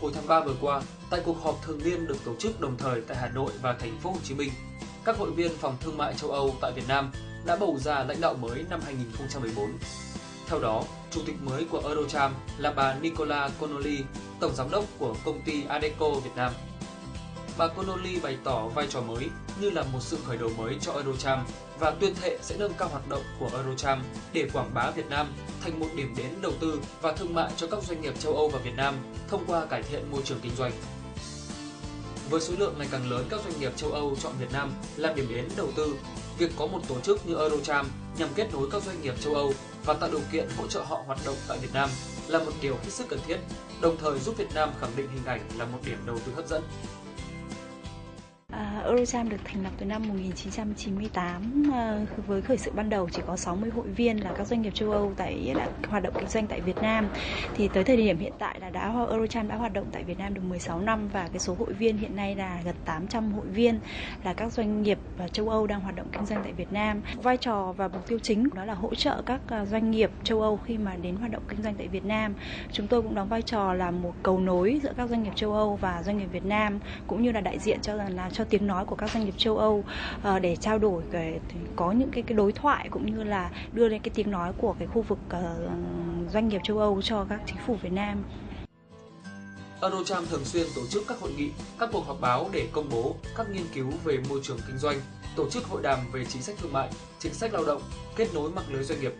Hồi tháng 3 vừa qua, tại cuộc họp thường niên được tổ chức đồng thời tại Hà Nội và thành phố Hồ Chí Minh, các hội viên Phòng Thương mại châu Âu tại Việt Nam đã bầu ra lãnh đạo mới năm 2014. Theo đó, chủ tịch mới của Eurocharm là bà Nicola Connolly, tổng giám đốc của công ty Adecco Việt Nam. Bà Connolly bày tỏ vai trò mới như là một sự khởi đầu mới cho Eurocharm và tuyên thệ sẽ nâng cao hoạt động của Eurocharm để quảng bá Việt Nam thành một điểm đến đầu tư và thương mại cho các doanh nghiệp châu Âu và Việt Nam thông qua cải thiện môi trường kinh doanh. Với số lượng ngày càng lớn các doanh nghiệp châu Âu chọn Việt Nam làm điểm đến đầu tư, việc có một tổ chức như Eurocharm nhằm kết nối các doanh nghiệp châu Âu và tạo điều kiện hỗ trợ họ hoạt động tại Việt Nam là một điều hết sức cần thiết, đồng thời giúp Việt Nam khẳng định hình ảnh là một điểm đầu tư hấp dẫn. Eurocharm được thành lập từ năm 1998 với khởi sự ban đầu chỉ có 60 hội viên là các doanh nghiệp châu Âu đã hoạt động kinh doanh tại Việt Nam. Thì tới thời điểm hiện tại là Eurocharm đã hoạt động tại Việt Nam được 16 năm và cái số hội viên hiện nay là gần 800 hội viên là các doanh nghiệp châu Âu đang hoạt động kinh doanh tại Việt Nam. Vai trò và mục tiêu chính đó là hỗ trợ các doanh nghiệp châu Âu khi mà đến hoạt động kinh doanh tại Việt Nam. Chúng tôi cũng đóng vai trò là một cầu nối giữa các doanh nghiệp châu Âu và doanh nghiệp Việt Nam, cũng như là đại diện cho tiếng nói của các doanh nghiệp châu Âu để trao đổi có những cái đối thoại cũng như là đưa lên cái tiếng nói của cái khu vực doanh nghiệp châu Âu cho các chính phủ Việt Nam. Eurocharm thường xuyên tổ chức các hội nghị, các cuộc họp báo để công bố các nghiên cứu về môi trường kinh doanh, tổ chức hội đàm về chính sách thương mại, chính sách lao động, kết nối mạng lưới doanh nghiệp.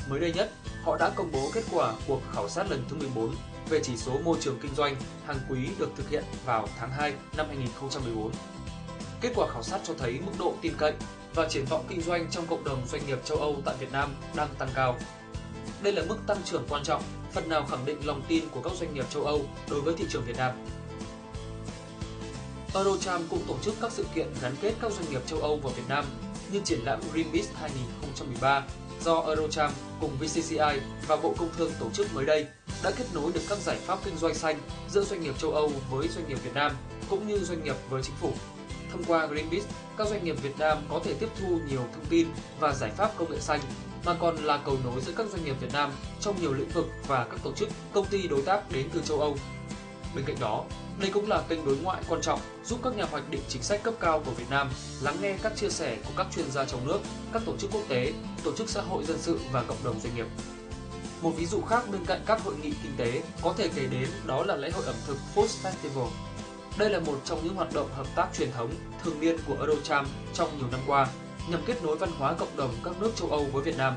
Mới đây nhất, họ đã công bố kết quả cuộc khảo sát lần thứ 14 về chỉ số môi trường kinh doanh hàng quý được thực hiện vào tháng 2 năm 2014. Kết quả khảo sát cho thấy mức độ tin cậy và triển vọng kinh doanh trong cộng đồng doanh nghiệp châu Âu tại Việt Nam đang tăng cao. Đây là mức tăng trưởng quan trọng, phần nào khẳng định lòng tin của các doanh nghiệp châu Âu đối với thị trường Việt Nam. Eurocharm cũng tổ chức các sự kiện gắn kết các doanh nghiệp châu Âu và Việt Nam như triển lãm Greenpeace 2013 do Eurocharm cùng VCCI và Bộ Công Thương tổ chức mới đây đã kết nối được các giải pháp kinh doanh xanh giữa doanh nghiệp châu Âu với doanh nghiệp Việt Nam cũng như doanh nghiệp với chính phủ. Thông qua Greenpeace, các doanh nghiệp Việt Nam có thể tiếp thu nhiều thông tin và giải pháp công nghệ xanh, mà còn là cầu nối giữa các doanh nghiệp Việt Nam trong nhiều lĩnh vực và các tổ chức, công ty đối tác đến từ châu Âu. Bên cạnh đó, đây cũng là kênh đối ngoại quan trọng giúp các nhà hoạch định chính sách cấp cao của Việt Nam lắng nghe các chia sẻ của các chuyên gia trong nước, các tổ chức quốc tế, tổ chức xã hội dân sự và cộng đồng doanh nghiệp. Một ví dụ khác bên cạnh các hội nghị kinh tế có thể kể đến đó là lễ hội ẩm thực Food Festival. Đây là một trong những hoạt động hợp tác truyền thống thường niên của Eurocharm trong nhiều năm qua nhằm kết nối văn hóa cộng đồng các nước châu Âu với Việt Nam.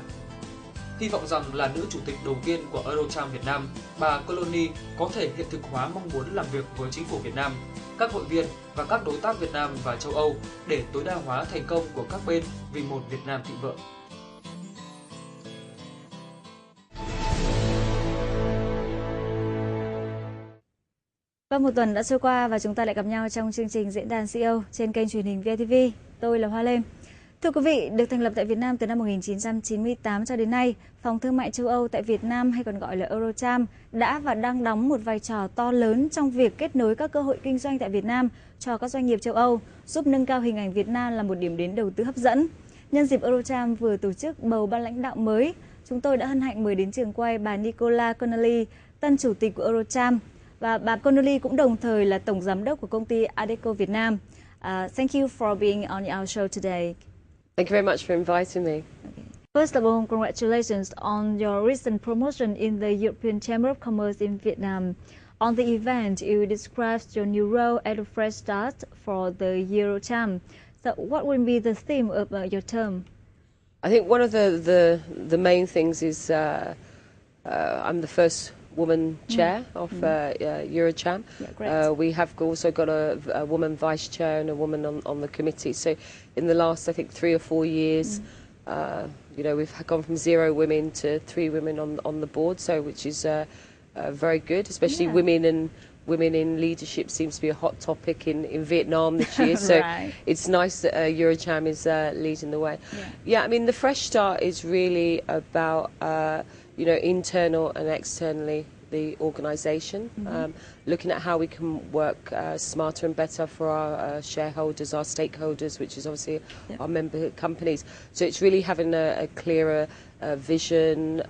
Hy vọng rằng là nữ chủ tịch đầu tiên của Eurocharm Việt Nam, bà Connolly có thể hiện thực hóa mong muốn làm việc với chính phủ Việt Nam, các hội viên và các đối tác Việt Nam và châu Âu để tối đa hóa thành công của các bên vì một Việt Nam thịnh vượng. Và một tuần đã trôi qua và chúng ta lại gặp nhau trong chương trình Diễn đàn CEO trên kênh truyền hình VTV. Tôi là Hoa Lê. Thưa quý vị, được thành lập tại Việt Nam từ năm 1998 cho đến nay, Phòng Thương mại châu Âu tại Việt Nam hay còn gọi là Eurocharm đã và đang đóng một vai trò to lớn trong việc kết nối các cơ hội kinh doanh tại Việt Nam cho các doanh nghiệp châu Âu, giúp nâng cao hình ảnh Việt Nam là một điểm đến đầu tư hấp dẫn. Nhân dịp Eurocharm vừa tổ chức bầu ban lãnh đạo mới, chúng tôi đã hân hạnh mời đến trường quay bà Nicola Connolly, tân chủ tịch của Eurocharm. Và bà Connolly cũng đồng thời là tổng giám đốc của công ty Adecco Việt Nam. Thank you for being on our show today. Thank you very much for inviting me. Okay. First of all, congratulations on your recent promotion in the European Chamber of Commerce in Vietnam. On the event, you described your new role as a fresh start for the Eurocharm. So, what will be the theme of your term? I think one of the main things is I'm the first woman chair of Eurocharm. Yeah, we have also got a woman vice chair and a woman on the committee. So in the last, I think, 3 or 4 years, you know, we've gone from 0 women to 3 women on the board. So which is very good, especially women in leadership seems to be a hot topic in Vietnam this year. So it's nice that Eurocharm is leading the way. Yeah, I mean the fresh start is really about you know, internal and externally the organisation, looking at how we can work smarter and better for our shareholders, our stakeholders, which is obviously our member companies. So it's really having a clearer vision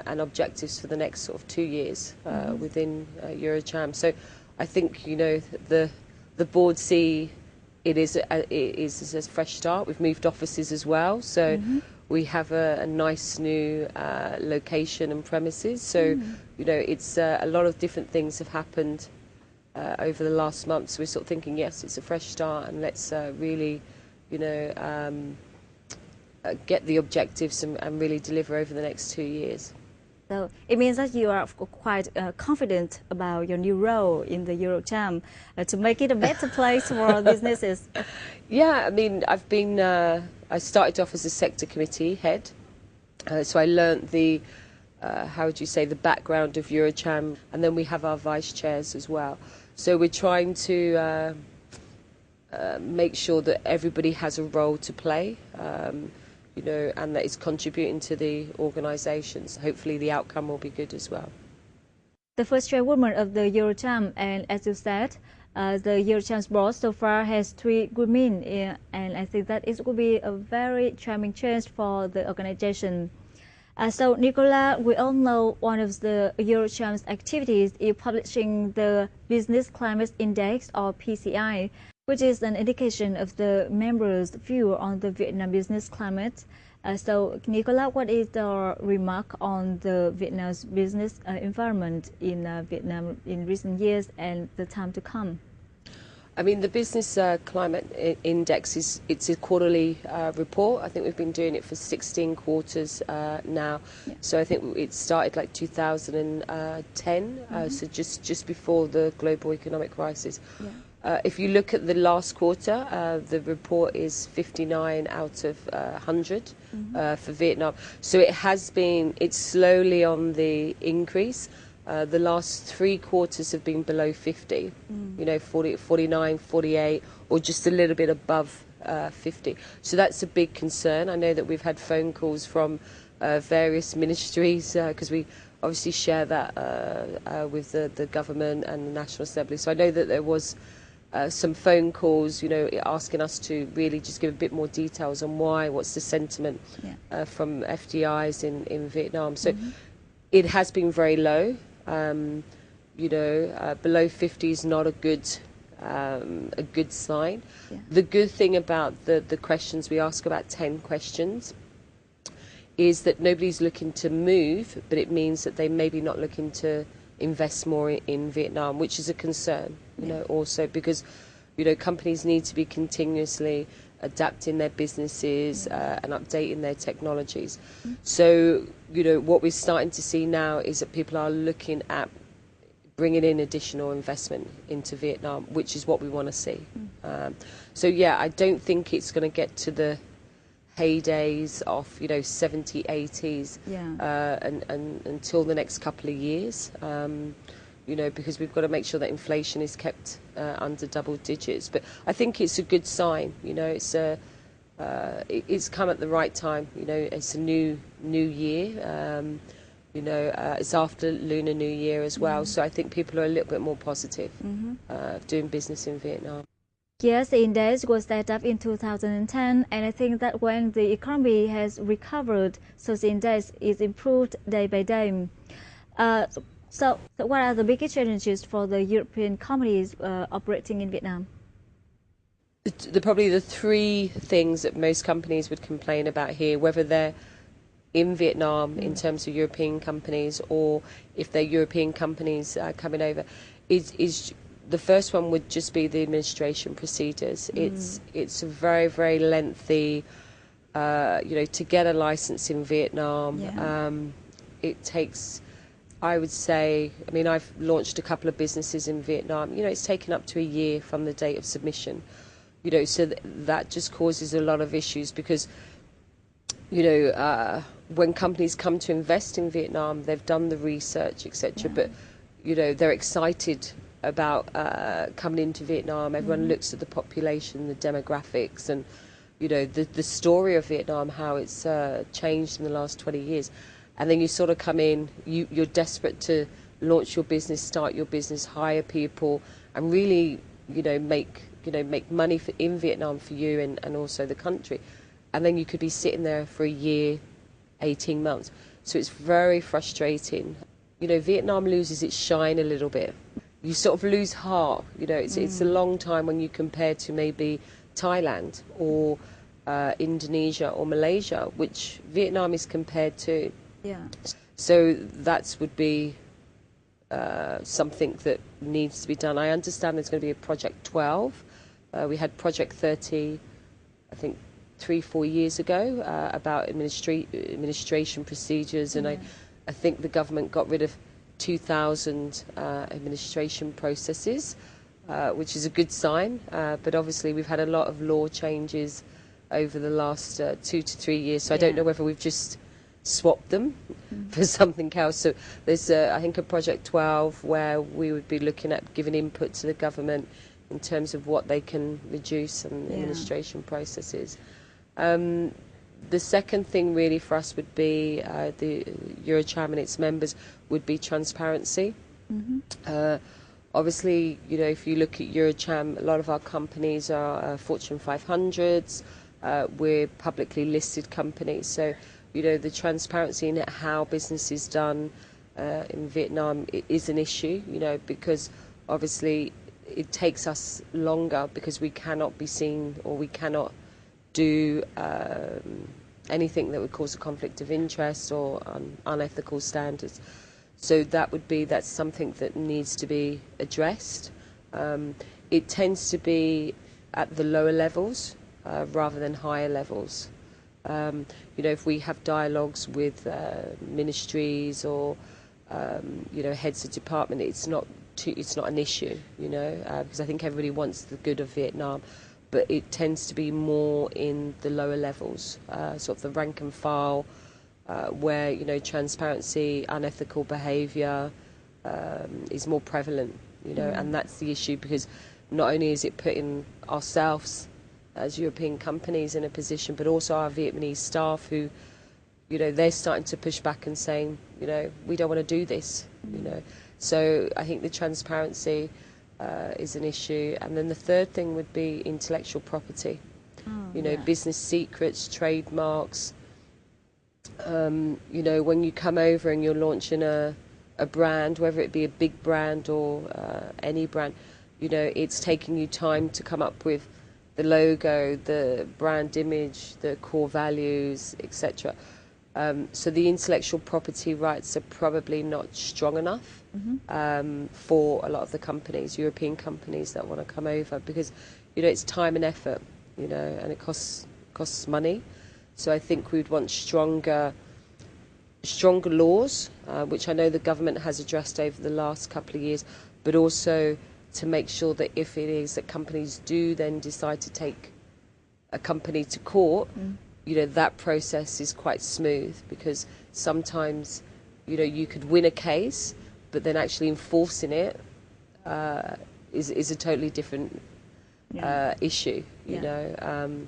and objectives for the next sort of 2 years within Eurocharm. So I think, you know, the board see it is a fresh start. We've moved offices as well, so we have a nice new location and premises. So, you know, it's a lot of different things have happened over the last month. So we're sort of thinking, yes, it's a fresh start, and let's really, you know, get the objectives and really deliver over the next 2 years. So it means that you are quite confident about your new role in the Eurochamp to make it a better place for businesses. Yeah, I mean, I've been. I started off as a sector committee head, so I learnt the, how would you say, the background of Eurochamp, and then we have our vice chairs as well. So we're trying to make sure that everybody has a role to play. You know, and that is contributing to the organisations. Hopefully the outcome will be good as well. The first chairwoman of the Eurochamp, and as you said, the Eurochamp's board so far has 3 women, and I think that it will be a very charming change for the organisation. So, Nicola, we all know one of the Eurochamp's activities is publishing the Business Climate Index, or PCI, which is an indication of the members' view on the Vietnam business climate. So, Nicola, what is your remark on the Vietnam's business environment in Vietnam in recent years and the time to come? I mean, the Business Climate Index it's a quarterly report. I think we've been doing it for 16 quarters now. Yeah. So I think it started like 2010, so just before the global economic crisis. Yeah. If you look at the last quarter, the report is 59 out of 100 for Vietnam. So it's slowly on the increase. The last 3 quarters have been below 50, you know, 40, 49, 48, or just a little bit above 50. So that's a big concern. I know that we've had phone calls from various ministries, because we obviously share that with the government and the National Assembly. So I know that there was some phone calls, you know, asking us to really just give a bit more details on what's the sentiment from FDIs in Vietnam. So it has been very low. You know, below 50 is not a good sign. Yeah. The good thing about the questions, we ask about 10 questions, is that nobody's looking to move, but it means that they may be not looking to invest more in Vietnam, which is a concern, you know, also because, you know, companies need to be continuously adapting their businesses and updating their technologies. So, you know, what we're starting to see now is that people are looking at bringing in additional investment into Vietnam, which is what we want to see. So, yeah, I don't think it's going to get to the heydays of, you know, 70s, 80s and until the next couple of years, you know, because we've got to make sure that inflation is kept under double digits. But I think it's a good sign, you know, it's come at the right time, you know, it's a new year, you know, it's after Lunar New Year as well, so I think people are a little bit more positive doing business in Vietnam. Yes, the index was set up in 2010, and I think that when the economy has recovered, so the index is improved day by day. So what are the biggest challenges for the European companies operating in Vietnam? Probably the 3 things that most companies would complain about here, whether they're in Vietnam in terms of European companies or if they're European companies coming over, is the first one would just be the administration procedures. It's a very, very lengthy, you know, to get a license in Vietnam. It takes, I would say, I mean, I've launched a couple of businesses in Vietnam. You know, it's taken up to a year from the date of submission. You know, so that just causes a lot of issues because, you know, when companies come to invest in Vietnam, they've done the research, etc. But, you know, they're excited about coming into Vietnam. Everyone looks at the population, the demographics, and, you know, the story of Vietnam, how it's changed in the last 20 years. And then you sort of come in, you're desperate to launch your business, start your business, hire people, and really, you know, make money in Vietnam for you and also the country. And then you could be sitting there for a year, 18 months. So it's very frustrating. You know, Vietnam loses its shine a little bit. you sort of lose heart. You know, it's a long time when you compare to maybe Thailand or Indonesia or Malaysia, which Vietnam is compared to. Yeah. So that would be something that needs to be done. I understand there's going to be a Project 12. We had Project 30, I think, 3-4 years ago about administration procedures, and I think the government got rid of 2,000 administration processes, which is a good sign. But obviously we've had a lot of law changes over the last 2 to 3 years, so I don't know whether we've just swapped them for something else. So there's, I think, a Project 12 where we would be looking at giving input to the government in terms of what they can reduce and administration processes. The second thing really for us would be the Eurocham and its members would be transparency. Obviously, you know, if you look at Eurocham, a lot of our companies are Fortune 500s. We're publicly listed companies, so you know the transparency in how business is done in Vietnam is an issue. You know, because obviously it takes us longer because we cannot be seen or we cannot do anything that would cause a conflict of interest or unethical standards. So that's something that needs to be addressed. It tends to be at the lower levels rather than higher levels. You know, if we have dialogues with ministries or you know, heads of department, it's not an issue. You know, because I think everybody wants the good of Vietnam. But it tends to be more in the lower levels, sort of the rank and file, where, you know, transparency, unethical behaviour is more prevalent, you know, and that's the issue, because not only is it putting ourselves as European companies in a position, but also our Vietnamese staff who, you know, they're starting to push back and saying, you know, we don't want to do this, you know. So I think the transparency is an issue. And then the third thing would be intellectual property. You know, business secrets, trademarks. You know, when you come over and you're launching a brand, whether it be a big brand or any brand, you know, it's taking you time to come up with the logo, the brand image, the core values, etc. So the intellectual property rights are probably not strong enough for a lot of the companies, European companies that want to come over, because, you know, it's time and effort, you know, and it costs money. So I think we'd want stronger laws, which I know the government has addressed over the last couple of years, but also to make sure that if it is that companies do then decide to take a company to court, you know, that process is quite smooth, because sometimes, you know, you could win a case, but then actually enforcing it is a totally different issue, you know.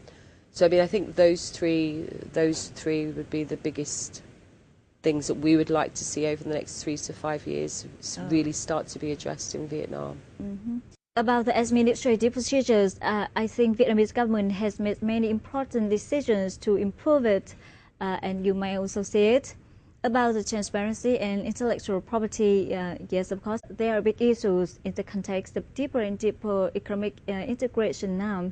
So I mean, I think those three would be the biggest things that we would like to see over the next 3 to 5 years really start to be addressed in Vietnam. About the administrative procedures, I think Vietnamese government has made many important decisions to improve it, and you may also see it. About the transparency and intellectual property, yes, of course, there are big issues in the context of deeper and deeper economic integration now,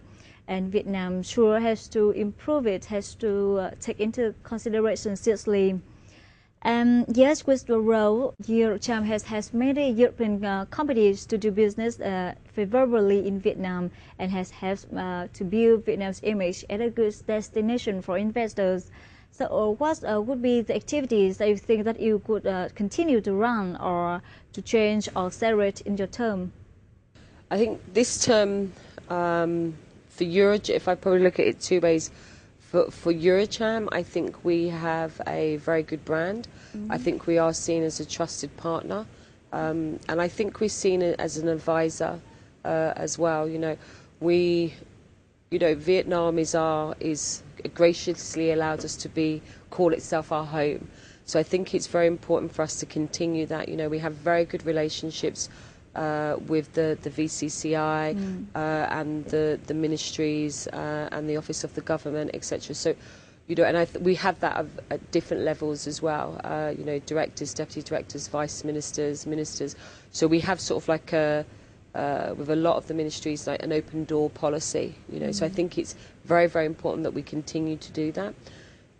and Vietnam sure has to improve it, has to take into consideration seriously. Yes, with the role, Eurocham has many European companies to do business favorably in Vietnam, and has helped to build Vietnam's image as a good destination for investors. So what would be the activities that you think that you could continue to run or to change or accelerate in your term? I think this term for Eurocham, if I probably look at it two ways, for Eurocham, I think we have a very good brand. I think we are seen as a trusted partner, and I think we're seen as an advisor as well. You know, Vietnam is graciously allowed us to call itself our home. So I think it's very important for us to continue that. You know, we have very good relationships with the VCCI and the ministries and the Office of the Government, etc. So, you know, and we have that at different levels as well. You know, directors, deputy directors, vice ministers, ministers. So we have sort of like with a lot of the ministries, like an open door policy. You know, so I think it's very, very important that we continue to do that.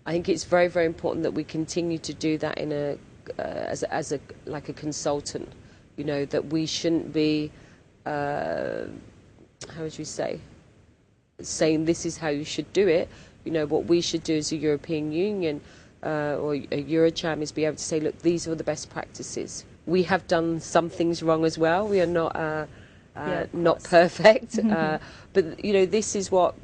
I think it's very, very important that we continue to do that in a as a like a consultant. You know, that we shouldn't be how would you say, saying this is how you should do it. You know, what we should do as a European Union or a Eurocham is be able to say, look, these are the best practices. We have done some things wrong as well. We are not not perfect, but you know, this is what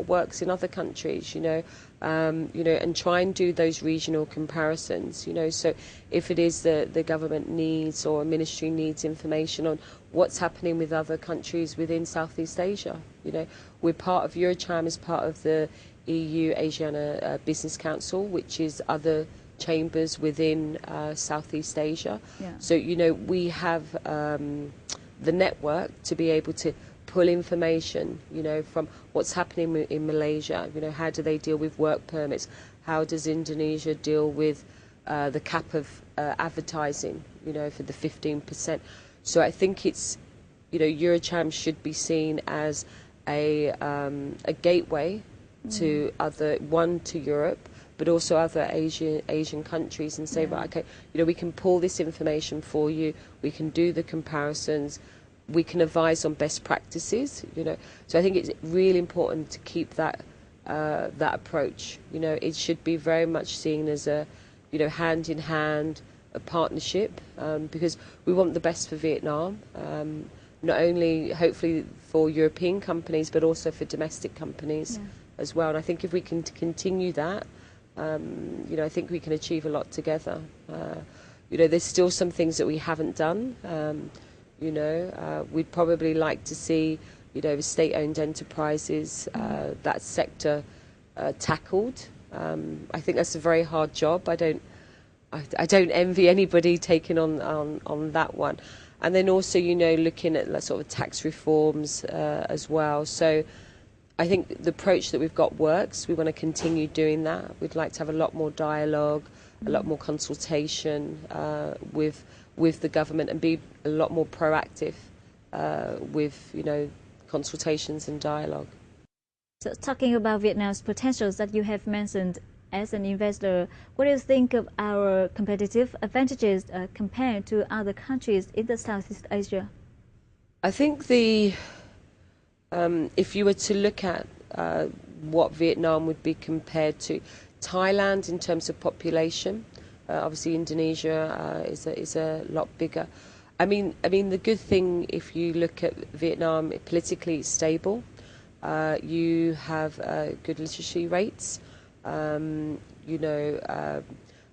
works in other countries. You know, and try and do those regional comparisons. You know, so if it is the government needs or a ministry needs information on what's happening with other countries within Southeast Asia, you know, we're part of Eurocham as part of the EU Asiana Business Council, which is other chambers within Southeast Asia. Yeah. So, you know, we have the network to be able to pull information, you know, from what's happening in Malaysia. You know, how do they deal with work permits? How does Indonesia deal with the cap of advertising, you know, for the 15%? So I think it's, you know, Eurocham should be seen as a gateway to to Europe, but also other Asian countries, and say, right, okay, you know, we can pull this information for you, we can do the comparisons, we can advise on best practices, you know. So I think it's really important to keep that that approach. You know, it should be very much seen as a, you know, hand in hand, a partnership, because we want the best for Vietnam, not only hopefully for European companies, but also for domestic companies as well. And I think if we can continue that, you know, I think we can achieve a lot together. You know, there's still some things that we haven't done. You know, we'd probably like to see, you know, state-owned enterprises, that sector tackled. I think that's a very hard job. I don't envy anybody taking on that one. And then also, you know, looking at like, sort of tax reforms as well. So I think the approach that we've got works. We want to continue doing that. We'd like to have a lot more dialogue, a lot more consultation with the government, and be a lot more proactive with, you know, consultations and dialogue. So talking about Vietnam's potentials that you have mentioned as an investor, what do you think of our competitive advantages compared to other countries in the Southeast Asia? I think if you were to look at what Vietnam would be compared to Thailand in terms of population, obviously Indonesia is a lot bigger. I mean the good thing, if you look at Vietnam, politically it's stable. You have good literacy rates. You know,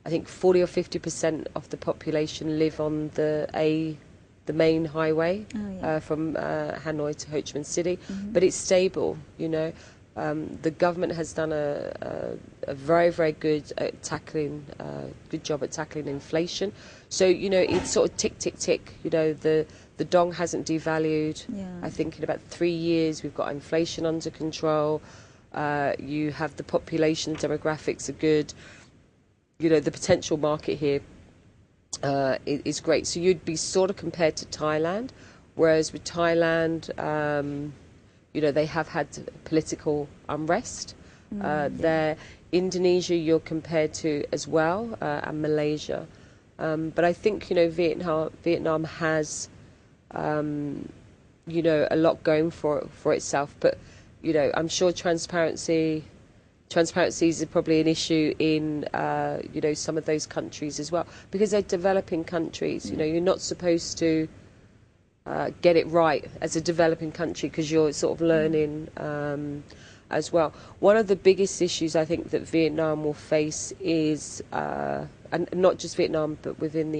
I think 40 or 50% of the population live on the main highway from Hanoi to Ho Chi Minh City, but it's stable. You know, the government has done a very, very good job at tackling inflation. So, you know, it's sort of tick, tick, tick. You know, the dong hasn't devalued. I think in about 3 years we've got inflation under control. You have the population demographics are good. You know, the potential market here is great. So you'd be sort of compared to Thailand, whereas with Thailand, you know, they have had political unrest. There, Indonesia you're compared to as well, and Malaysia. But I think, you know, Vietnam has, you know, a lot going for itself. But, you know, I'm sure transparency is probably an issue in, you know, some of those countries as well, because they're developing countries. You know, you're not supposed to get it right as a developing country, because you're sort of learning as well. One of the biggest issues I think that Vietnam will face is, and not just Vietnam, but within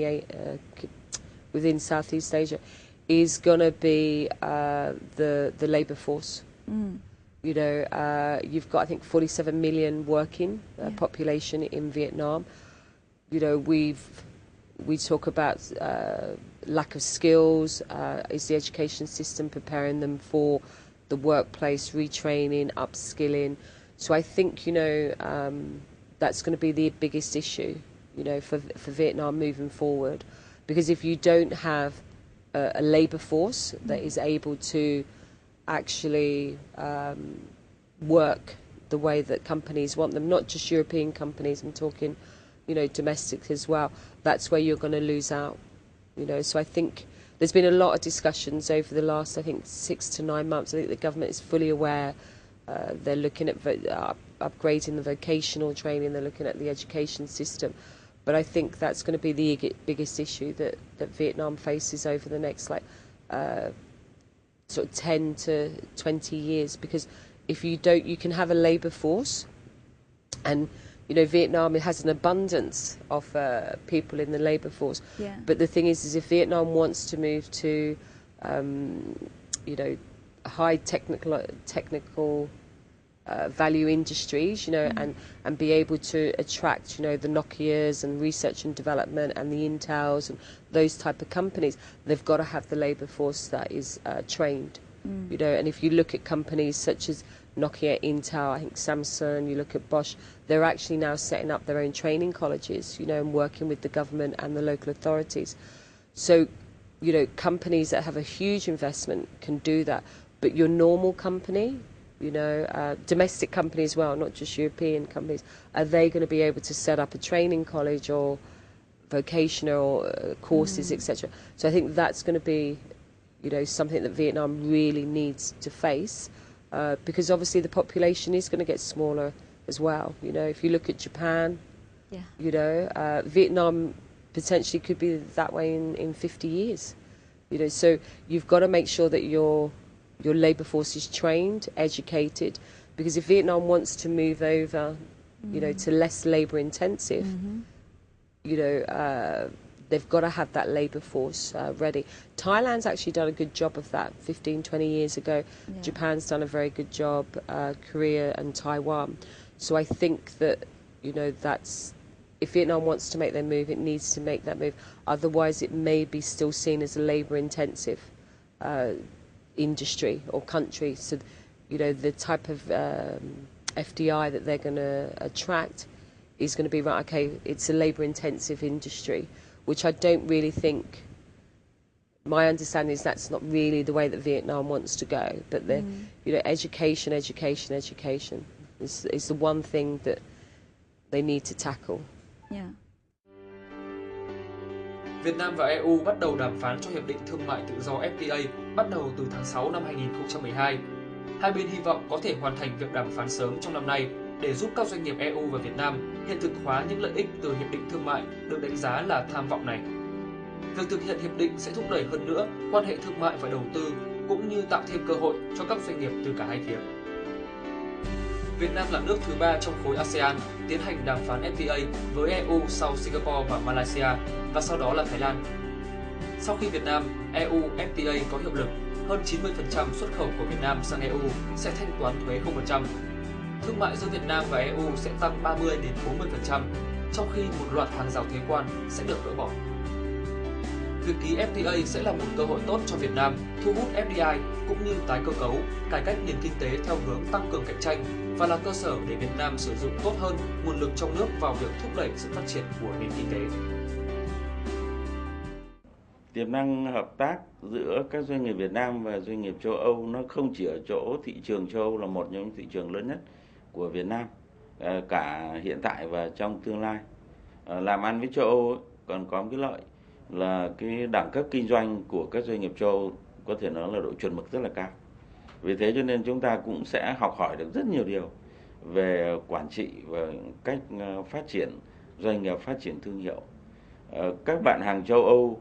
within Southeast Asia, is going to be the labour force. You know, you've got, I think, 47 million working population in Vietnam. You know, we talk about lack of skills. Is the education system preparing them for the workplace, retraining, upskilling? So I think, that's going to be the biggest issue, for Vietnam moving forward. Because if you don't have a labour force that is able to actually work the way that companies want them, not just European companies, I'm talking, domestic as well, that's where you're going to lose out. So I think there's been a lot of discussions over the last, 6 to 9 months. I think the government is fully aware. They're looking at upgrading the vocational training, they're looking at the education system. But I think that's going to be the biggest issue that Vietnam faces over the next sort of 10 to 20 years. Because if you don't, you can have a labour force, and Vietnam has an abundance of people in the labour force. Yeah. But the thing is if Vietnam wants to move to, high technical value industries, and be able to attract, the Nokias and research and development and the Intels and those type of companies, they've got to have the labour force that is trained. And if you look at companies such as Nokia, Intel, I think Samsung, you look at Bosch, they're actually now setting up their own training colleges, and working with the government and the local authorities. So, companies that have a huge investment can do that. But your normal company, domestic companies as well, not just European companies, are they going to be able to set up a training college or vocational courses, etc.? So I think that's going to be, something that Vietnam really needs to face, because obviously the population is going to get smaller as well. If you look at Japan, Vietnam potentially could be that way in 50 years. So you've got to make sure that your labour force is trained, educated, because if Vietnam wants to move over, to less labour intensive, they've got to have that labour force ready. Thailand's actually done a good job of that 15, 20 years ago. Yeah. Japan's done a very good job, Korea and Taiwan. So I think that, that's, if Vietnam wants to make their move, it needs to make that move. Otherwise, it may be still seen as a labour-intensive industry or country. So, the type of FDI that they're going to attract is going to be, right, okay, it's a labour-intensive industry, which I don't really think, my understanding is that's not really the way that Vietnam wants to go. But the, education is the one thing that they need to tackle. Yeah. Việt Nam và EU bắt đầu đàm phán cho Hiệp định Thương mại Tự do FTA bắt đầu từ tháng 6 năm 2012. Hai bên hy vọng có thể hoàn thành việc đàm phán sớm trong năm nay để giúp các doanh nghiệp EU và Việt Nam hiện thực hóa những lợi ích từ Hiệp định Thương mại được đánh giá là tham vọng này. Việc thực hiện hiệp định sẽ thúc đẩy hơn nữa quan hệ thương mại và đầu tư, cũng như tạo thêm cơ hội cho các doanh nghiệp từ cả hai phía. Việt Nam là nước thứ 3 trong khối ASEAN tiến hành đàm phán FTA với EU sau Singapore và Malaysia, và sau đó là Thái Lan. Sau khi Việt Nam, EU FTA có hiệu lực, hơn 90% xuất khẩu của Việt Nam sang EU sẽ thanh toán thuế 0%. Thương mại giữa Việt Nam và EU sẽ tăng 30 đến 40%, trong khi một loạt hàng rào thuế quan sẽ được gỡ bỏ. Việc ký FTA sẽ là một cơ hội tốt cho Việt Nam thu hút FDI cũng như tái cơ cấu, cải cách nền kinh tế theo hướng tăng cường cạnh tranh, và là cơ sở để Việt Nam sử dụng tốt hơn nguồn lực trong nước vào việc thúc đẩy sự phát triển của nền kinh tế. Tiềm năng hợp tác giữa các doanh nghiệp Việt Nam và doanh nghiệp châu Âu nó không chỉ ở chỗ thị trường châu Âu là một trong những thị trường lớn nhất của Việt Nam, cả hiện tại và trong tương lai. Làm ăn với châu Âu còn có một cái lợi là cái đẳng cấp kinh doanh của các doanh nghiệp châu Âu có thể nói là độ chuẩn mực rất là cao. Vì thế cho nên chúng ta cũng sẽ học hỏi được rất nhiều điều về quản trị và cách phát triển doanh nghiệp, phát triển thương hiệu. Các bạn hàng châu Âu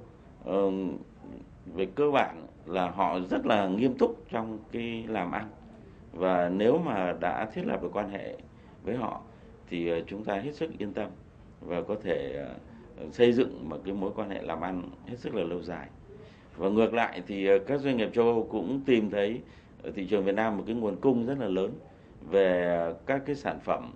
về cơ bản là họ rất là nghiêm túc trong cái làm ăn, và nếu mà đã thiết lập được quan hệ với họ thì chúng ta hết sức yên tâm và có thể xây dựng một cái mối quan hệ làm ăn hết sức là lâu dài. Và ngược lại thì các doanh nghiệp châu Âu cũng tìm thấy ở thị trường Việt Nam một cái nguồn cung rất là lớn về các cái sản phẩm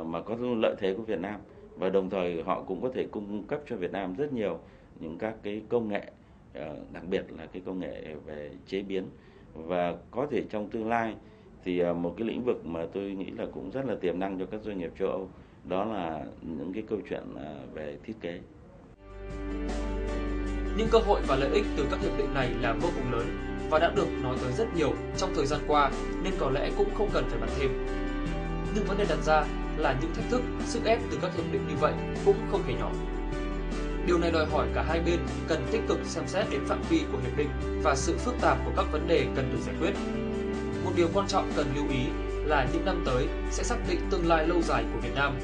mà có lợi thế của Việt Nam, và đồng thời họ cũng có thể cung cấp cho Việt Nam rất nhiều những các cái công nghệ, đặc biệt là cái công nghệ về chế biến, và có thể trong tương lai Thì một cái lĩnh vực mà tôi nghĩ là cũng rất là tiềm năng cho các doanh nghiệp châu Âu, đó là những cái câu chuyện về thiết kế. Những cơ hội và lợi ích từ các hiệp định này là vô cùng lớn và đã được nói tới rất nhiều trong thời gian qua, nên có lẽ cũng không cần phải bàn thêm. Nhưng vấn đề đặt ra là những thách thức, sức ép từ các hiệp định như vậy cũng không hề nhỏ. Điều này đòi hỏi cả hai bên cần tích cực xem xét đến phạm vi của hiệp định và sự phức tạp của các vấn đề cần được giải quyết. Một điều quan trọng cần lưu ý là những năm tới sẽ xác định tương lai lâu dài của Việt Nam.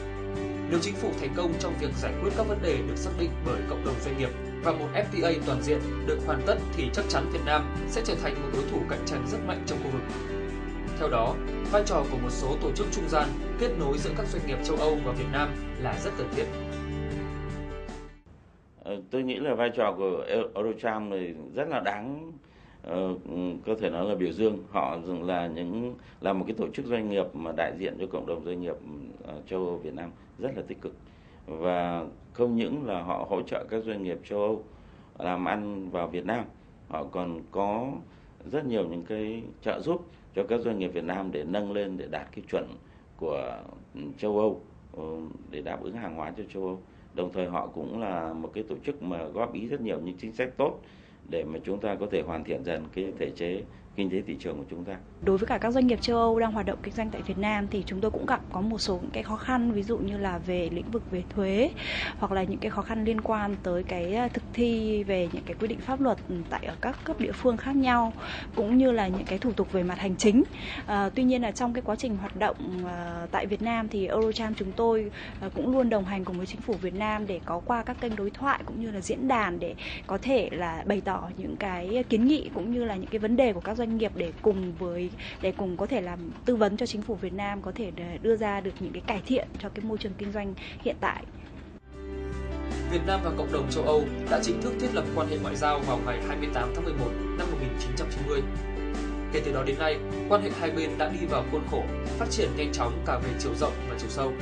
Nếu chính phủ thành công trong việc giải quyết các vấn đề được xác định bởi cộng đồng doanh nghiệp và một FTA toàn diện được hoàn tất thì chắc chắn Việt Nam sẽ trở thành một đối thủ cạnh tranh rất mạnh trong khu vực. Theo đó, vai trò của một số tổ chức trung gian kết nối giữa các doanh nghiệp châu Âu và Việt Nam là rất cần thiết. Tôi nghĩ là vai trò của Eurocharm này rất là đáng có thể nói là biểu dương. Họ là một cái tổ chức doanh nghiệp mà đại diện cho cộng đồng doanh nghiệp châu Âu Việt Nam rất là tích cực, và không những là họ hỗ trợ các doanh nghiệp châu Âu làm ăn vào Việt Nam, họ còn có rất nhiều những cái trợ giúp cho các doanh nghiệp Việt Nam để nâng lên, để đạt cái chuẩn của châu Âu, để đáp ứng hàng hóa cho châu Âu. Đồng thời họ cũng là một cái tổ chức mà góp ý rất nhiều những chính sách tốt để mà chúng ta có thể hoàn thiện dần cái thể chế kinh tế thị trường của chúng ta. Đối với cả các doanh nghiệp châu Âu đang hoạt động kinh doanh tại Việt Nam thì chúng tôi cũng gặp có một số những cái khó khăn, ví dụ như là về lĩnh vực về thuế, hoặc là những cái khó khăn liên quan tới cái thực thi về những cái quy định pháp luật tại ở các cấp địa phương khác nhau, cũng như là những cái thủ tục về mặt hành chính. Tuy nhiên là trong cái quá trình hoạt động tại Việt Nam thì Eurocharm chúng tôi cũng luôn đồng hành cùng với chính phủ Việt Nam để có qua các kênh đối thoại cũng như là diễn đàn để có thể là bày tỏ những cái kiến nghị cũng như là những cái vấn đề của các doanh nghiệp để cùng có thể làm tư vấn cho chính phủ Việt Nam có thể đưa ra được những cái cải thiện cho cái môi trường kinh doanh hiện tại. Việt Nam và cộng đồng châu Âu đã chính thức thiết lập quan hệ ngoại giao vào ngày 28 tháng 11 năm 1990. Kể từ đó đến nay, quan hệ hai bên đã đi vào khuôn khổ, phát triển nhanh chóng cả về chiều rộng và chiều sâu.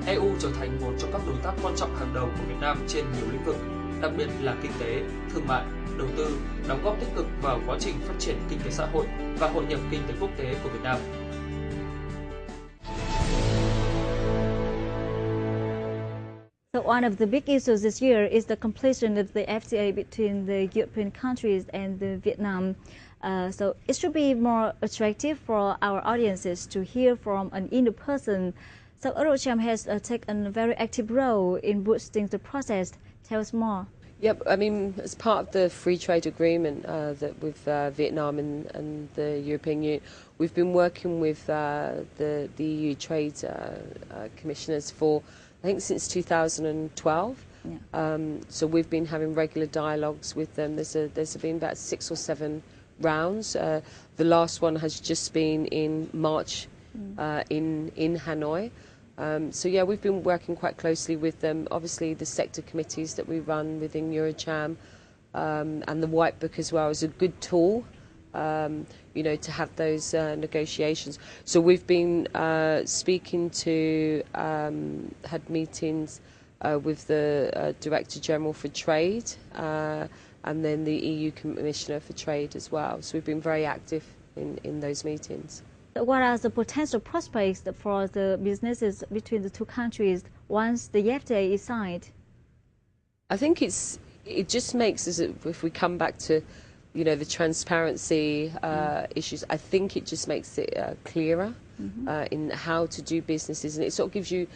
EU trở thành một trong các đối tác quan trọng hàng đầu của Việt Nam trên nhiều lĩnh vực, đặc biệt là kinh tế, thương mại, đầu tư, đóng góp tích cực vào quá trình phát triển kinh tế xã hội và hội nhập kinh tế quốc tế của Việt Nam. So one of the big issues this year is the completion of the FTA between the European countries and the Vietnam. So it should be more attractive for our audiences to hear from an Indo person. So Eurocharm has taken a very active role in boosting the process. Tell us more. Yep, I mean, as part of the free trade agreement that with Vietnam and the European Union, we've been working with the EU trade commissioners for, I think, since 2012. Yeah. So we've been having regular dialogues with them. There's been about 6 or 7 rounds. The last one has just been in March in Hanoi. So yeah, we've been working quite closely with them. Obviously, the sector committees that we run within Eurocharm and the White Book as well is a good tool, to have those negotiations. So we've been speaking to, had meetings with the Director General for Trade and then the EU Commissioner for Trade as well. So we've been very active in those meetings. What are the potential prospects for the businesses between the two countries once the FTA is signed? I think it just makes us, if we come back to, the transparency issues, I think it just makes it clearer in how to do businesses, and it sort of gives you,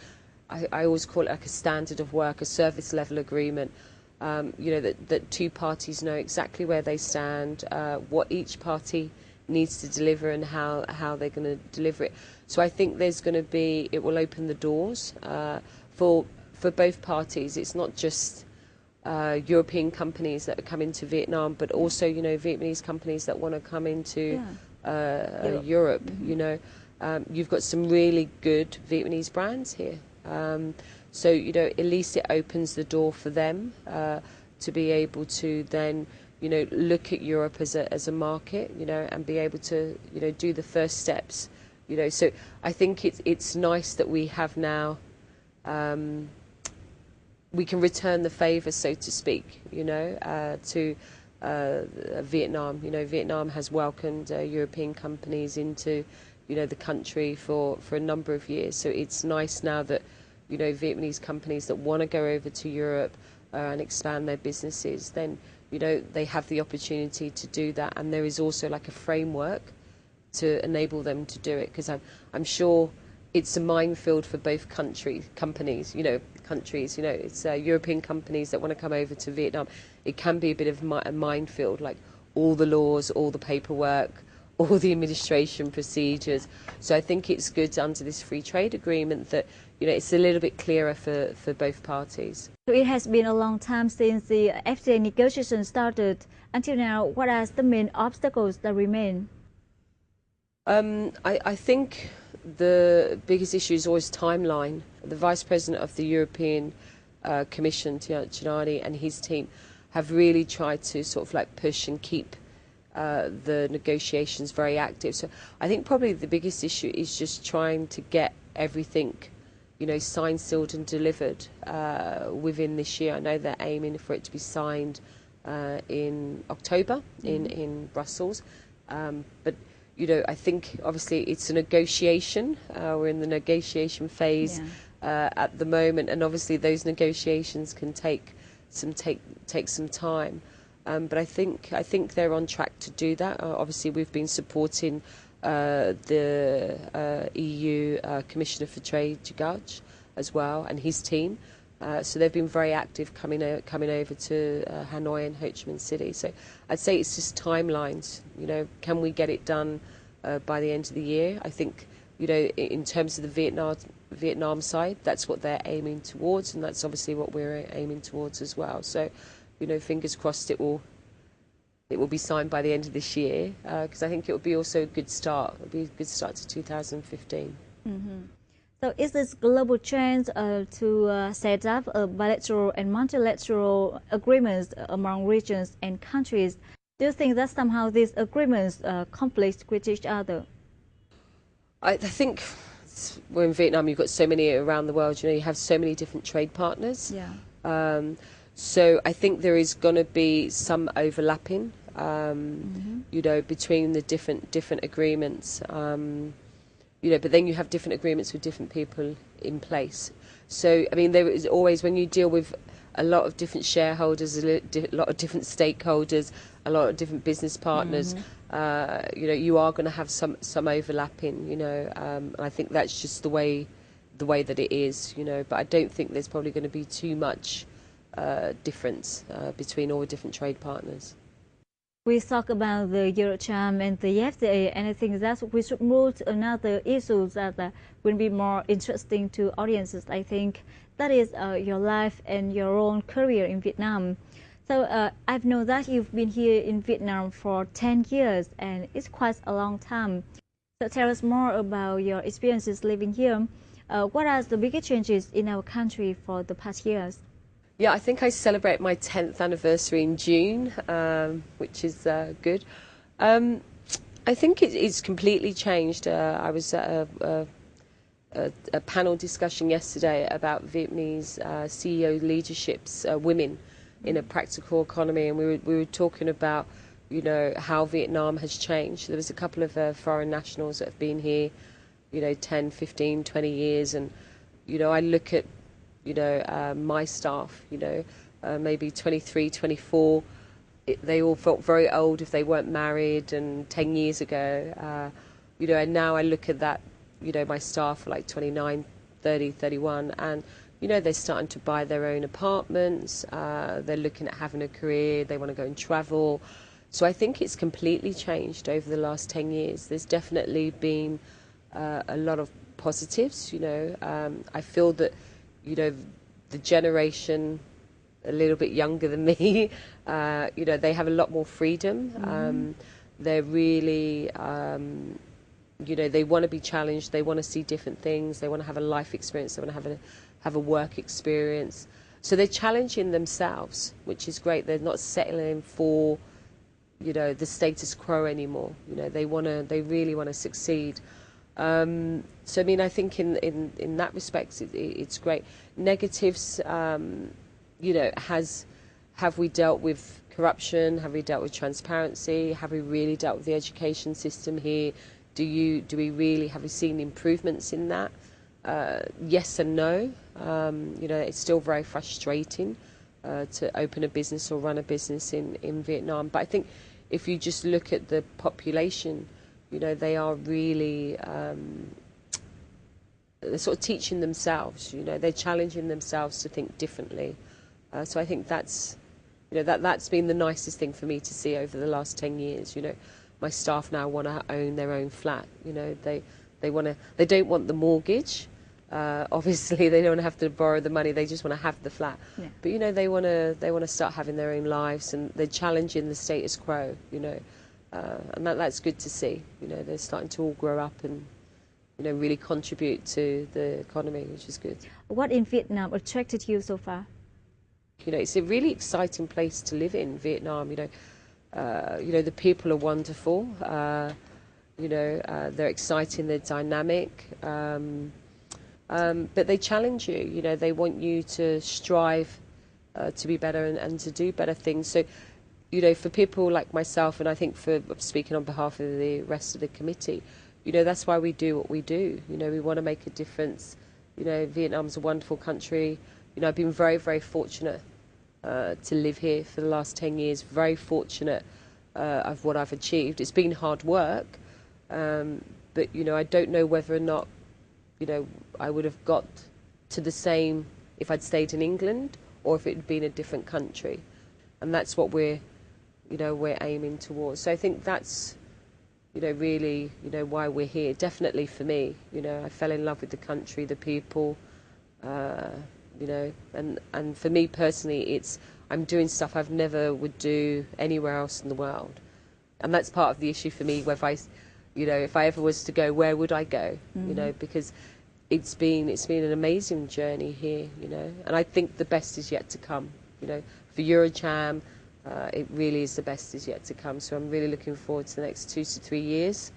I always call it like a standard of work, a service level agreement. That two parties know exactly where they stand, what each party needs to deliver and how they're going to deliver it. So I think it will open the doors for both parties. It's not just European companies that are coming to Vietnam, but also Vietnamese companies that want to come into Europe. You've got some really good Vietnamese brands here. So at least it opens the door for them to be able to then look at Europe as a market, and be able to, do the first steps, So I think it's nice that we have now, we can return the favour, so to speak, to Vietnam. Vietnam has welcomed European companies into the country for a number of years. So it's nice now that, Vietnamese companies that want to go over to Europe and expand their businesses, then, they have the opportunity to do that. And there is also like a framework to enable them to do it, because I'm sure it's a minefield for both companies, it's European companies that want to come over to Vietnam. It can be a bit of a minefield, like all the laws, all the paperwork, all the administration procedures. So I think it's good under this free trade agreement that, it's a little bit clearer for both parties. So it has been a long time since the FTA negotiations started. Until now, what are the main obstacles that remain? I think the biggest issue is always timeline. The Vice President of the European Commission, Gianni, and his team have really tried to sort of like push and keep the negotiations very active. So I think probably the biggest issue is just trying to get everything, signed, sealed and delivered within this year. I know they're aiming for it to be signed in October in Brussels. But I think obviously it's a negotiation. We're in the negotiation phase at the moment, and obviously those negotiations can take some time. But I think they're on track to do that. Obviously, we've been supporting the EU Commissioner for Trade, Jagaj, as well, and his team. So they've been very active coming over to Hanoi and Ho Chi Minh City. So I'd say it's just timelines. Can we get it done by the end of the year? I think, in terms of the Vietnam side, that's what they're aiming towards, and that's obviously what we're aiming towards as well. So, fingers crossed it will be signed by the end of this year, because I think it will be also a good start. It will be a good start to 2015. Mm-hmm. So is this global trend to set up bilateral and multilateral agreements among regions and countries? Do you think that somehow these agreements conflict with each other? I think we're in Vietnam, you've got so many around the world, you have so many different trade partners. Yeah. So I think there is going to be some overlapping, between the different agreements. But then you have different agreements with different people in place. So, I mean, there is always, when you deal with a lot of different shareholders, a lot of different stakeholders, a lot of different business partners, you are going to have some overlapping, and I think that's just the way that it is, but I don't think there's probably going to be too much difference between all the different trade partners. We talk about the Eurocharm and the FTA, and I think that we should move to another issue that will be more interesting to audiences. I think that is your life and your own career in Vietnam. So I've known that you've been here in Vietnam for 10 years, and it's quite a long time. So tell us more about your experiences living here. What are the biggest changes in our country for the past years? Yeah, I think I celebrate my 10th anniversary in June, which is good. I think it's completely changed. I was at a panel discussion yesterday about Vietnamese CEO leaderships, women in a practical economy, and we were talking about, how Vietnam has changed. There was a couple of foreign nationals that have been here, 10, 15, 20 years, and, I look at my staff, maybe 23, 24, they all felt very old if they weren't married, and 10 years ago, and now I look at that, my staff are like 29, 30, 31, and, they're starting to buy their own apartments, they're looking at having a career, they want to go and travel. So I think it's completely changed over the last 10 years. There's definitely been a lot of positives, I feel that, the generation a little bit younger than me, they have a lot more freedom. They're really, they want to be challenged. They want to see different things. They want to have a life experience. They want to have a work experience. So they're challenging themselves, which is great. They're not settling for, the status quo anymore. They really want to succeed. So I mean, I think in that respect, it's great. Negatives, have we dealt with corruption? Have we dealt with transparency? Have we really dealt with the education system here? Do we really, have we seen improvements in that? Yes and no. You know, it's still very frustrating to open a business or run a business in Vietnam. But I think if you just look at the population, you know, they are really, they're sort of teaching themselves, you know, they're challenging themselves to think differently. So I think that's, you know, that's been the nicest thing for me to see over the last 10 years, you know. My staff now want to own their own flat, you know, they don't want the mortgage. Obviously, they don't have to borrow the money; they just want to have the flat. Yeah. But you know, they want to start having their own lives, and they're challenging the status quo. You know, and that's good to see. You know, they're starting to all grow up and, you know, really contribute to the economy, which is good. What in Vietnam attracted you so far? You know, it's a really exciting place to live in Vietnam. You know, the people are wonderful. You know, they're exciting, they're dynamic. But they challenge you, you know, they want you to strive to be better and to do better things. So, you know, for people like myself, and I think for speaking on behalf of the rest of the committee, you know, that's why we do what we do. You know, we want to make a difference. You know, Vietnam's a wonderful country. You know, I've been very, very fortunate to live here for the last 10 years, very fortunate of what I've achieved. It's been hard work, but, you know, I don't know whether or not, you know, I would have got to the same if I'd stayed in England or if it had been a different country. And that's what we're aiming towards. So I think that's, you know, really, you know, why we're here. Definitely for me, you know, I fell in love with the country, the people, you know, and for me personally, I'm doing stuff I've never would do anywhere else in the world. And that's part of the issue for me, whether you know, if I ever was to go, where would I go? Mm-hmm. You know, because it's been an amazing journey here, you know, and I think the best is yet to come. You know, for Eurojam, it really is the best is yet to come. So I'm really looking forward to the next 2 to 3 years.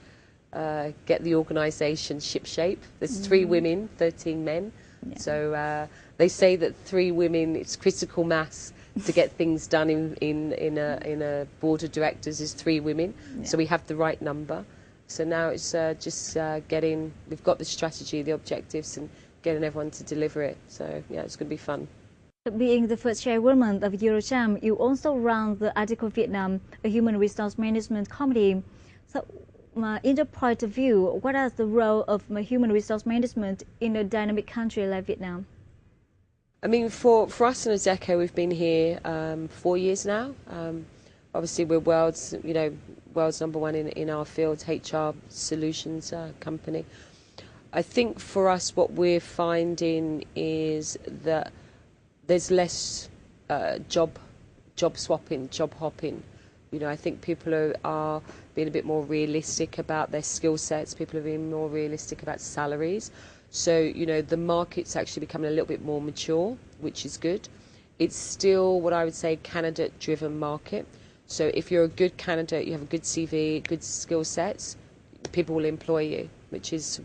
Get the organisation shipshape. There's 3 women, 13 men. Yeah. So they say that 3 women, it's critical mass to get things done in a board of directors is 3 women. Yeah. So we have the right number. So now it's just we've got the strategy, the objectives, and getting everyone to deliver it. So yeah, it's going to be fun. Being the first chairwoman of Eurojam, you also run the Article Vietnam, a human resource management committee. So in your point of view, what is the role of human resource management in a dynamic country like Vietnam? I mean, for us in Adecco, we've been here 4 years now. Obviously, we're world's #1 in our field, HR solutions company. I think for us, what we're finding is that there's less job swapping, job hopping. You know, I think people are being a bit more realistic about their skill sets. People are being more realistic about salaries. So, you know, the market's actually becoming a little bit more mature, which is good. It's still what I would say candidate-driven market. So if you're a good candidate, you have a good CV, good skill sets, people will employ you, which is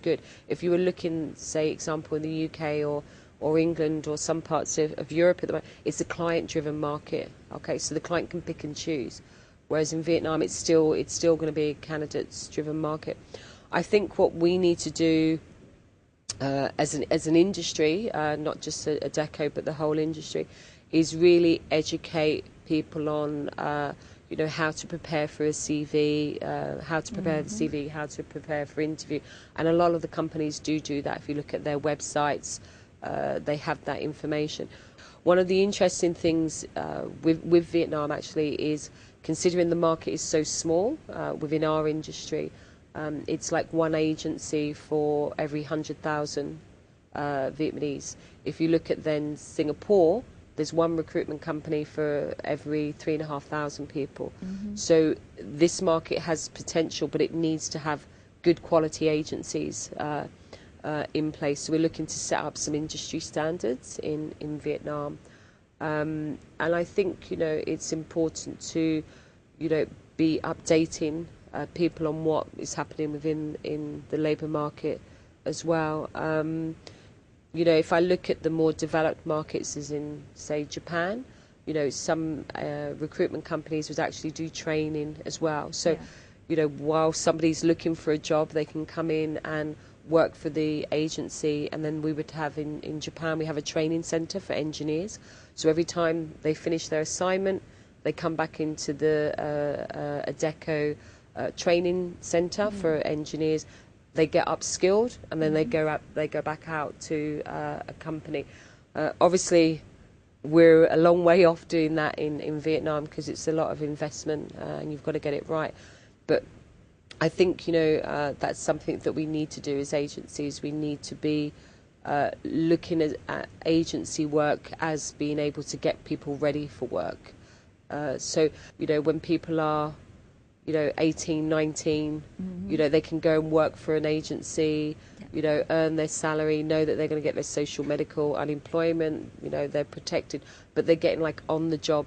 good. If you were looking, say, example in the UK or England or some parts of Europe at the moment, it's a client-driven market. Okay, so the client can pick and choose. Whereas in Vietnam, it's still going to be a candidates-driven market. I think what we need to do as an industry, not just Adecco but the whole industry, is really educate people on you know, how to prepare for a CV, how to prepare the CV, how to prepare for interview, and a lot of the companies do that. If you look at their websites, they have that information. One of the interesting things with Vietnam actually is, considering the market is so small within our industry, it's like one agency for every 100,000 Vietnamese. If you look at then Singapore, there's one recruitment company for every 3,500 people. So this market has potential, but it needs to have good quality agencies in place. So we're looking to set up some industry standards in Vietnam. And I think, you know, it's important to, you know, be updating people on what is happening in the labour market as well. You know, if I look at the more developed markets, as in, say, Japan, you know, some recruitment companies would actually do training as well. So, you know, while somebody's looking for a job, they can come in and work for the agency. And then we would have in Japan, we have a training center for engineers. So every time they finish their assignment, they come back into the Adecco training center for engineers. They get upskilled, and then they go back out to a company. Obviously, we're a long way off doing that in Vietnam, because it's a lot of investment and you've got to get it right. But I think, you know, that's something that we need to do as agencies. We need to be looking at agency work as being able to get people ready for work. So, you know, when people are, you know, 18, 19, you know, they can go and work for an agency, you know, earn their salary, know that they're going to get their social, medical, unemployment, you know, they're protected, but they're getting like on-the-job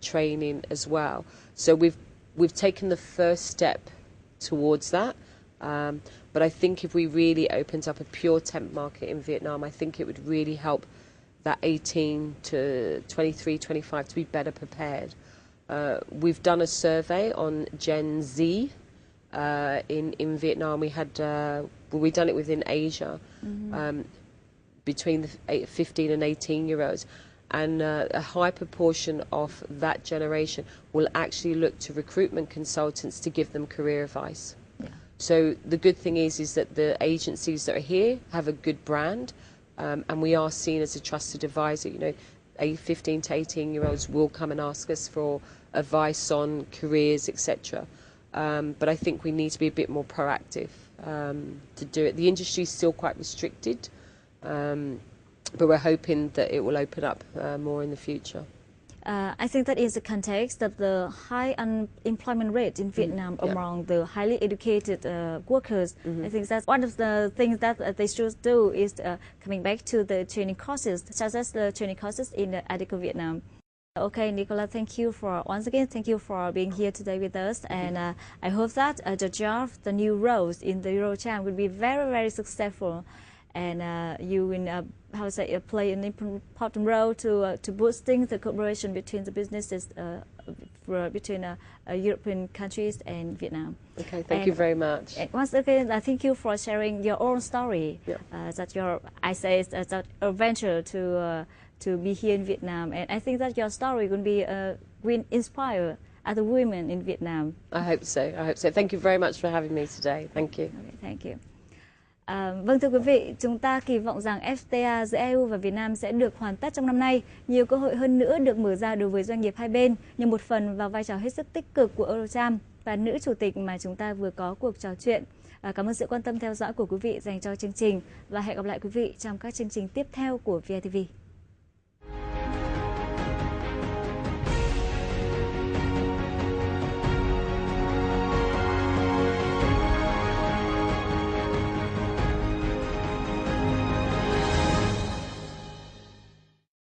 training as well. So we've taken the first step towards that. But I think if we really opened up a pure temp market in Vietnam, I think it would really help that 18 to 23, 25 to be better prepared. We've done a survey on Gen Z in Vietnam. We've done it within Asia, between the 15 and 18-year-olds. And a high proportion of that generation will actually look to recruitment consultants to give them career advice. Yeah. So the good thing is that the agencies that are here have a good brand, and we are seen as a trusted advisor. You know, 15 to 18-year-olds will come and ask us for advice on careers, etc. But I think we need to be a bit more proactive to do it. The industry is still quite restricted, but we're hoping that it will open up more in the future. I think that is the context of the high unemployment rate in Vietnam among the highly educated workers. I think that's one of the things that they should do is coming back to the training courses, such as the training courses in Adecco Vietnam. Okay, Nicola, thank you once again for being here today with us, and I hope that the job, the new roles in the Eurochamp will be very, very successful, and you will play an important role to boosting the cooperation between the businesses between European countries and Vietnam. Okay, thank you very much. And once again, thank you for sharing your own story. That your adventure to be here in Vietnam, and I think that your story will inspire other women in Vietnam. I hope so. I hope so. Thank you very much for having me today. Thank you. Okay, thank you. Vâng, thưa quý vị, chúng ta kỳ vọng rằng FTA giữa EU và Việt Nam sẽ được hoàn tất trong năm nay. Nhiều cơ hội hơn nữa được mở ra đối với doanh nghiệp hai bên như một phần vào vai trò hết sức tích cực của Eurochamp và nữ chủ tịch mà chúng ta vừa có cuộc trò chuyện. Cảm ơn sự quan tâm theo dõi của quý vị dành cho chương trình và hẹn gặp lại quý vị trong các chương trình tiếp theo của VTV.